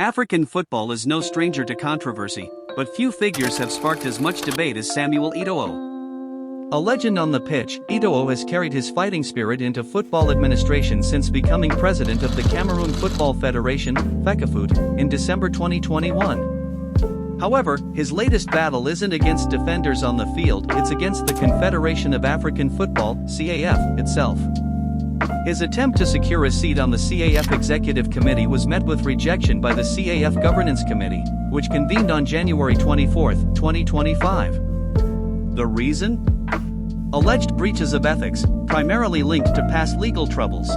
African football is no stranger to controversy, but few figures have sparked as much debate as Samuel Eto'o. A legend on the pitch, Eto'o has carried his fighting spirit into football administration since becoming president of the Cameroon Football Federation, FECAFOOT, in December 2021. However, his latest battle isn't against defenders on the field, it's against the Confederation of African Football, CAF, itself. His attempt to secure a seat on the CAF Executive Committee was met with rejection by the CAF Governance Committee, which convened on January 24, 2025. The reason? Alleged breaches of ethics, primarily linked to past legal troubles.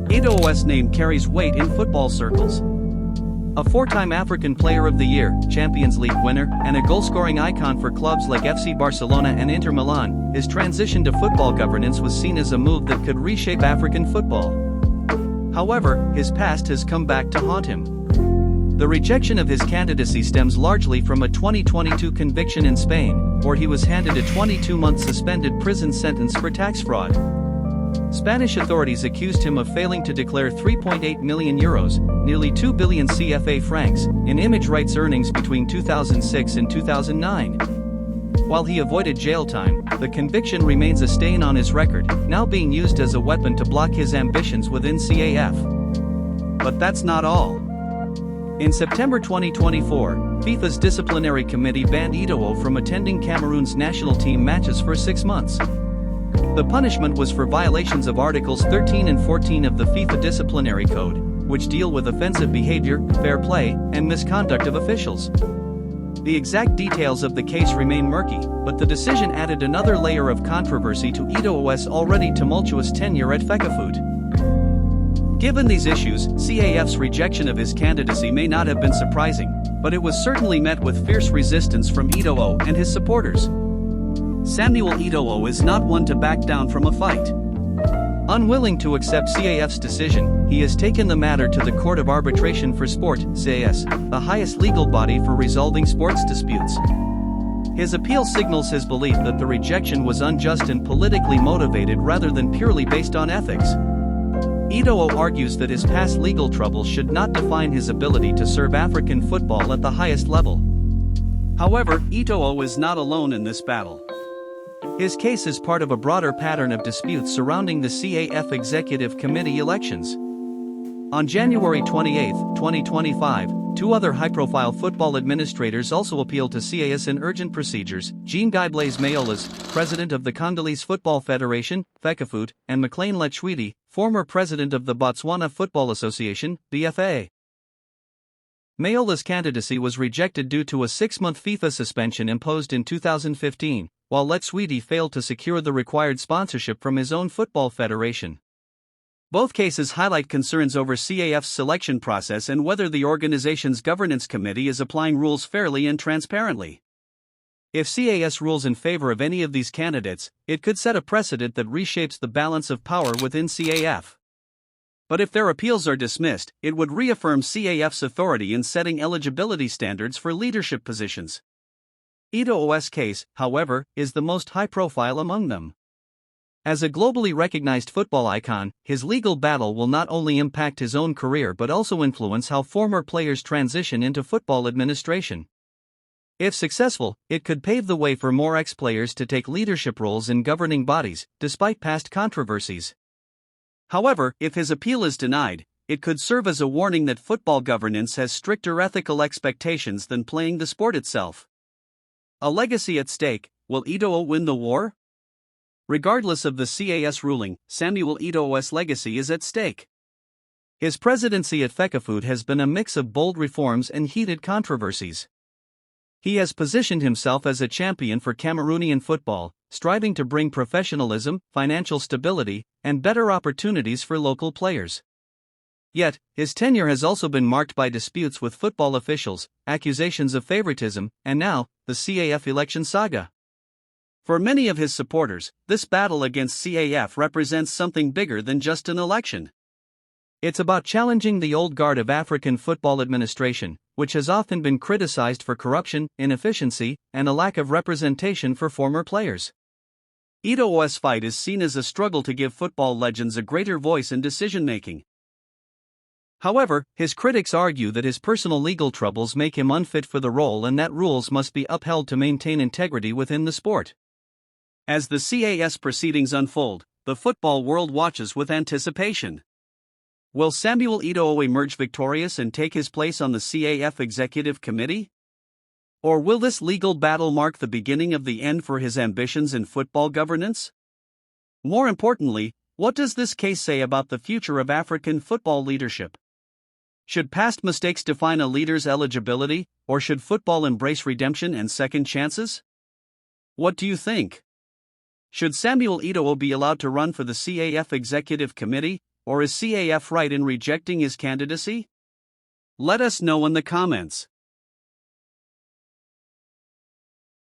Eto'o's name carries weight in football circles. A four-time African Player of the Year, Champions League winner, and a goal-scoring icon for clubs like FC Barcelona and Inter Milan, his transition to football governance was seen as a move that could reshape African football. However, his past has come back to haunt him. The rejection of his candidacy stems largely from a 2022 conviction in Spain, where he was handed a 22-month suspended prison sentence for tax fraud. Spanish authorities accused him of failing to declare €3.8 million, nearly 2 billion CFA francs, in image rights earnings between 2006 and 2009. While he avoided jail time, the conviction remains a stain on his record, now being used as a weapon to block his ambitions within CAF. But that's not all. In September 2024, FIFA's disciplinary committee banned Eto'o from attending Cameroon's national team matches for 6 months. The punishment was for violations of Articles 13 and 14 of the FIFA Disciplinary Code, which deal with offensive behavior, fair play, and misconduct of officials. The exact details of the case remain murky, but the decision added another layer of controversy to Eto'o's already tumultuous tenure at FECAFOOT. Given these issues, CAF's rejection of his candidacy may not have been surprising, but it was certainly met with fierce resistance from Eto'o and his supporters. Samuel Eto'o is not one to back down from a fight. Unwilling to accept CAF's decision, he has taken the matter to the Court of Arbitration for Sport, CAS, the highest legal body for resolving sports disputes. His appeal signals his belief that the rejection was unjust and politically motivated rather than purely based on ethics. Eto'o argues that his past legal troubles should not define his ability to serve African football at the highest level. However, Eto'o is not alone in this battle. His case is part of a broader pattern of disputes surrounding the CAF Executive Committee elections. On January 28, 2025, two other high-profile football administrators also appealed to CAS in urgent procedures: Jean-Guy Blaise Mayolas, president of the Congolese Football Federation, FECAFOOT, and Maclean Letchwidi, former president of the Botswana Football Association, BFA. Mayola's candidacy was rejected due to a 6-month FIFA suspension imposed in 2015, while Letchwidi failed to secure the required sponsorship from his own football federation. Both cases highlight concerns over CAF's selection process and whether the organization's governance committee is applying rules fairly and transparently. If CAS rules in favor of any of these candidates, it could set a precedent that reshapes the balance of power within CAF. But if their appeals are dismissed, it would reaffirm CAF's authority in setting eligibility standards for leadership positions. Eto'o's case, however, is the most high-profile among them. As a globally recognized football icon, his legal battle will not only impact his own career but also influence how former players transition into football administration. If successful, it could pave the way for more ex-players to take leadership roles in governing bodies, despite past controversies. However, if his appeal is denied, it could serve as a warning that football governance has stricter ethical expectations than playing the sport itself. A legacy at stake: will Eto'o win the war? Regardless of the CAS ruling, Samuel Eto'o's legacy is at stake. His presidency at FECAFOOT has been a mix of bold reforms and heated controversies. He has positioned himself as a champion for Cameroonian football, striving to bring professionalism, financial stability, and better opportunities for local players. Yet, his tenure has also been marked by disputes with football officials, accusations of favoritism, and now, the CAF election saga. For many of his supporters, this battle against CAF represents something bigger than just an election. It's about challenging the old guard of African football administration, which has often been criticized for corruption, inefficiency, and a lack of representation for former players. Eto'o's fight is seen as a struggle to give football legends a greater voice in decision-making. However, his critics argue that his personal legal troubles make him unfit for the role and that rules must be upheld to maintain integrity within the sport. As the CAS proceedings unfold, the football world watches with anticipation. Will Samuel Eto'o emerge victorious and take his place on the CAF Executive Committee? Or will this legal battle mark the beginning of the end for his ambitions in football governance? More importantly, what does this case say about the future of African football leadership? Should past mistakes define a leader's eligibility, or should football embrace redemption and second chances? What do you think? Should Samuel Eto'o be allowed to run for the CAF Executive Committee, or is CAF right in rejecting his candidacy? Let us know in the comments.